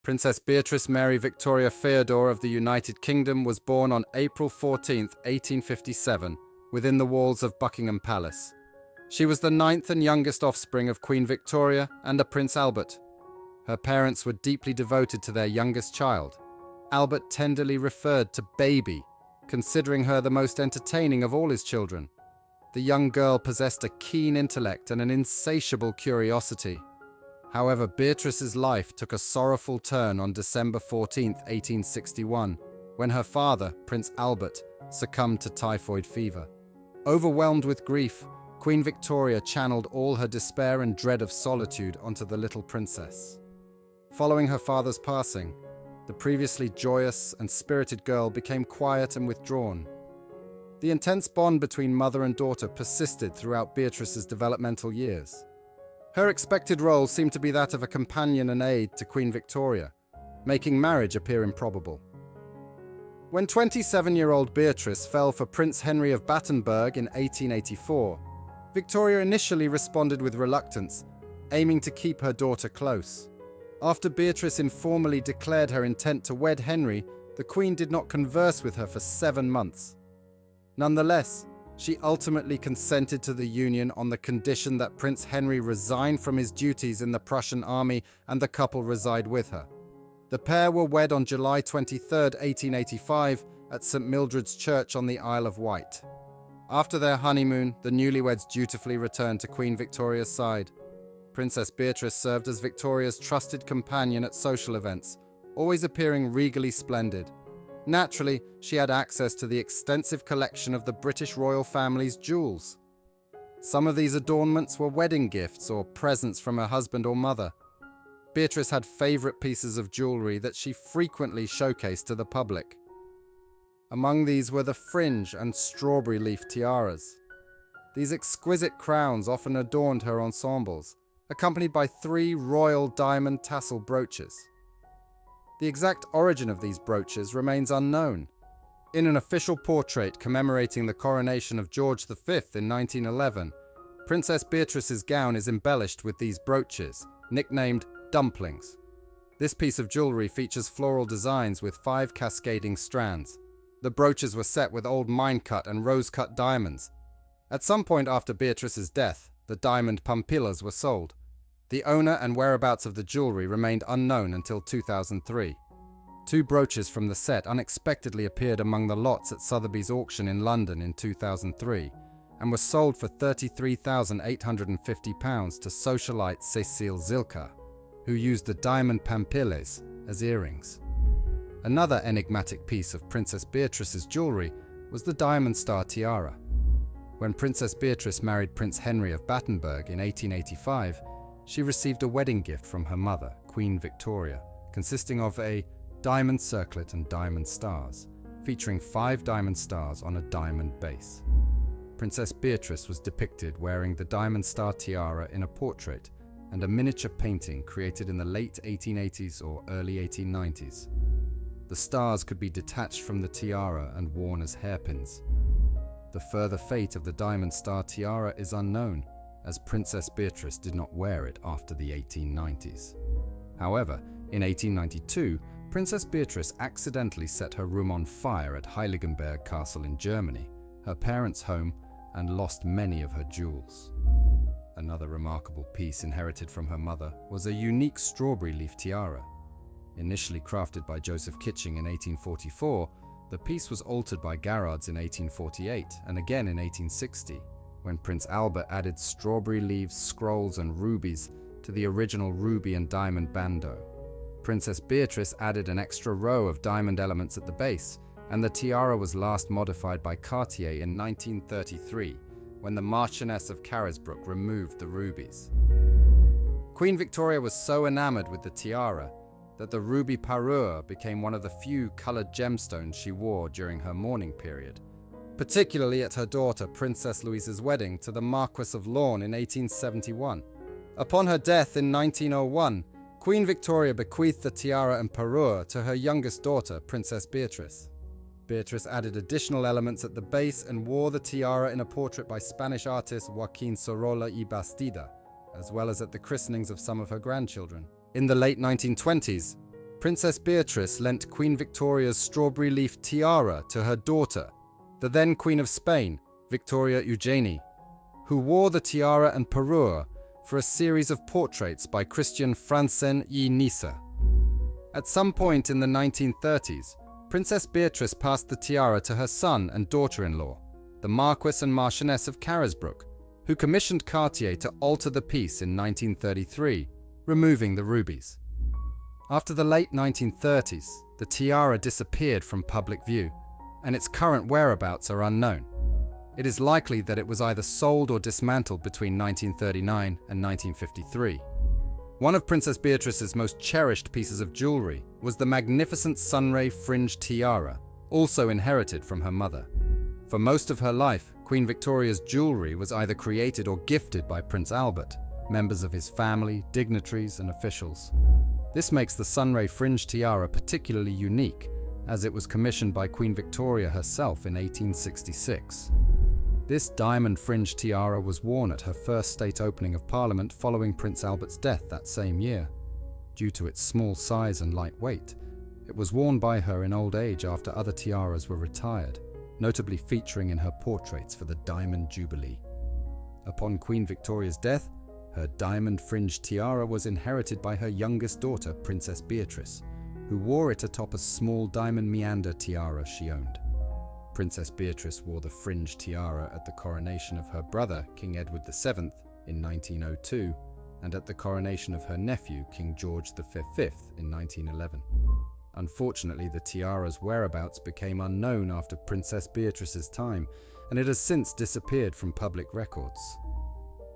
Princess Beatrice Mary Victoria Feodor of the United Kingdom was born on April 14, 1857, within the walls of Buckingham Palace. She was the ninth and youngest offspring of Queen Victoria and a Prince Albert. Her parents were deeply devoted to their youngest child. Albert tenderly referred to Baby, considering her the most entertaining of all his children. The young girl possessed a keen intellect and an insatiable curiosity. However, Beatrice's life took a sorrowful turn on December 14, 1861, when her father, Prince Albert, succumbed to typhoid fever. Overwhelmed with grief, Queen Victoria channeled all her despair and dread of solitude onto the little princess. Following her father's passing, the previously joyous and spirited girl became quiet and withdrawn. The intense bond between mother and daughter persisted throughout Beatrice's developmental years. Her expected role seemed to be that of a companion and aid to Queen Victoria, making marriage appear improbable. When 27-year-old Beatrice fell for Prince Henry of Battenberg in 1884, Victoria initially responded with reluctance, aiming to keep her daughter close. After Beatrice informally declared her intent to wed Henry, the Queen did not converse with her for 7 months. Nonetheless, she ultimately consented to the union on the condition that Prince Henry resign from his duties in the Prussian army and the couple reside with her. The pair were wed on July 23, 1885, at St. Mildred's Church on the Isle of Wight. After their honeymoon, the newlyweds dutifully returned to Queen Victoria's side. Princess Beatrice served as Victoria's trusted companion at social events, always appearing regally splendid. Naturally, she had access to the extensive collection of the British royal family's jewels. Some of these adornments were wedding gifts or presents from her husband or mother. Beatrice had favorite pieces of jewellery that she frequently showcased to the public. Among these were the fringe and strawberry leaf tiaras. These exquisite crowns often adorned her ensembles, accompanied by 3 royal diamond tassel brooches. The exact origin of these brooches remains unknown. In an official portrait commemorating the coronation of George V in 1911, Princess Beatrice's gown is embellished with these brooches, nicknamed dumplings. This piece of jewellery features floral designs with 5 cascading strands. The brooches were set with old mine-cut and rose-cut diamonds. At some point after Beatrice's death, the diamond pampillas were sold. The owner and whereabouts of the jewellery remained unknown until 2003. 2 brooches from the set unexpectedly appeared among the lots at Sotheby's auction in London in 2003 and were sold for £33,850 to socialite Cecile Zilka, who used the diamond pampilles as earrings. Another enigmatic piece of Princess Beatrice's jewellery was the diamond star tiara. When Princess Beatrice married Prince Henry of Battenberg in 1885, she received a wedding gift from her mother, Queen Victoria, consisting of a diamond circlet and diamond stars, featuring 5 diamond stars on a diamond base. Princess Beatrice was depicted wearing the diamond star tiara in a portrait and a miniature painting created in the late 1880s or early 1890s. The stars could be detached from the tiara and worn as hairpins. The further fate of the diamond star tiara is unknown, as Princess Beatrice did not wear it after the 1890s. However, in 1892, Princess Beatrice accidentally set her room on fire at Heiligenberg Castle in Germany, her parents' home, and lost many of her jewels. Another remarkable piece inherited from her mother was a unique strawberry leaf tiara. Initially crafted by Joseph Kitching in 1844, the piece was altered by Garrards in 1848 and again in 1860, when Prince Albert added strawberry leaves, scrolls, and rubies to the original ruby and diamond bandeau. Princess Beatrice added an extra row of diamond elements at the base, and the tiara was last modified by Cartier in 1933, when the Marchioness of Carisbrooke removed the rubies. Queen Victoria was so enamored with the tiara that the ruby parure became one of the few colored gemstones she wore during her mourning period, particularly at her daughter Princess Louise's wedding to the Marquess of Lorne in 1871. Upon her death in 1901, Queen Victoria bequeathed the tiara and parure to her youngest daughter, Princess Beatrice. Beatrice added additional elements at the base and wore the tiara in a portrait by Spanish artist Joaquín Sorolla y Bastida, as well as at the christenings of some of her grandchildren. In the late 1920s, Princess Beatrice lent Queen Victoria's strawberry leaf tiara to her daughter, the then Queen of Spain, Victoria Eugenie, who wore the tiara and parure for a series of portraits by Christian Francen y Niça. At some point in the 1930s, Princess Beatrice passed the tiara to her son and daughter-in-law, the Marquess and Marchioness of Carisbrooke, who commissioned Cartier to alter the piece in 1933, removing the rubies. After the late 1930s, the tiara disappeared from public view, and its current whereabouts are unknown. It is likely that it was either sold or dismantled between 1939 and 1953. One of Princess Beatrice's most cherished pieces of jewellery was the magnificent sunray fringe tiara, also inherited from her mother. For most of her life, Queen Victoria's jewellery was either created or gifted by Prince Albert, members of his family, dignitaries, and officials. This makes the sunray fringe tiara particularly unique, as it was commissioned by Queen Victoria herself in 1866. This diamond fringe tiara was worn at her first state opening of Parliament following Prince Albert's death that same year. Due to its small size and light weight, it was worn by her in old age after other tiaras were retired, notably featuring in her portraits for the Diamond Jubilee. Upon Queen Victoria's death, her diamond fringe tiara was inherited by her youngest daughter, Princess Beatrice, who wore it atop a small diamond meander tiara she owned. Princess Beatrice wore the fringe tiara at the coronation of her brother, King Edward VII, in 1902, and at the coronation of her nephew, King George V in 1911. Unfortunately, the tiara's whereabouts became unknown after Princess Beatrice's time, and it has since disappeared from public records.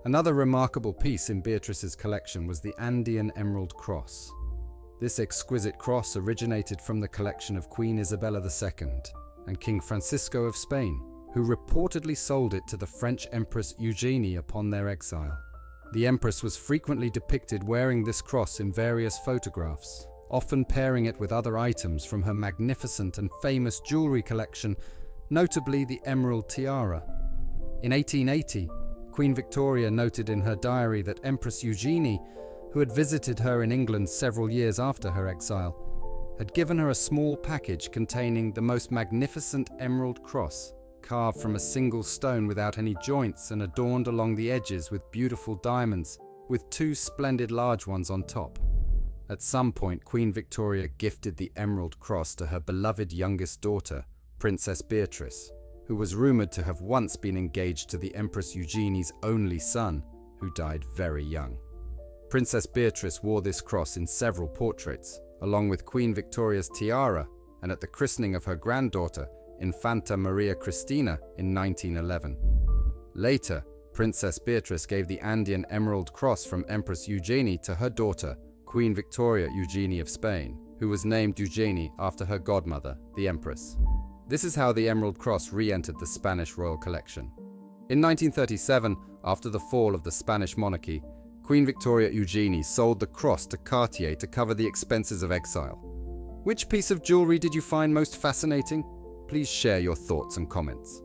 Another remarkable piece in Beatrice's collection was the Andean Emerald Cross. This exquisite cross originated from the collection of Queen Isabella II and King Francisco of Spain, who reportedly sold it to the French Empress Eugenie upon their exile. The Empress was frequently depicted wearing this cross in various photographs, often pairing it with other items from her magnificent and famous jewellery collection, notably the Emerald Tiara. In 1880, Queen Victoria noted in her diary that Empress Eugenie, who had visited her in England several years after her exile, had given her a small package containing the most magnificent emerald cross, carved from a single stone without any joints and adorned along the edges with beautiful diamonds, with two splendid large ones on top. At some point, Queen Victoria gifted the emerald cross to her beloved youngest daughter, Princess Beatrice, who was rumoured to have once been engaged to the Empress Eugenie's only son, who died very young. Princess Beatrice wore this cross in several portraits, along with Queen Victoria's tiara, and at the christening of her granddaughter, Infanta Maria Cristina, in 1911. Later, Princess Beatrice gave the Andean Emerald Cross from Empress Eugenie to her daughter, Queen Victoria Eugenie of Spain, who was named Eugenie after her godmother, the Empress. This is how the Emerald Cross re-entered the Spanish royal collection. In 1937, after the fall of the Spanish monarchy, Queen Victoria Eugenie sold the cross to Cartier to cover the expenses of exile. Which piece of jewellery did you find most fascinating? Please share your thoughts and comments.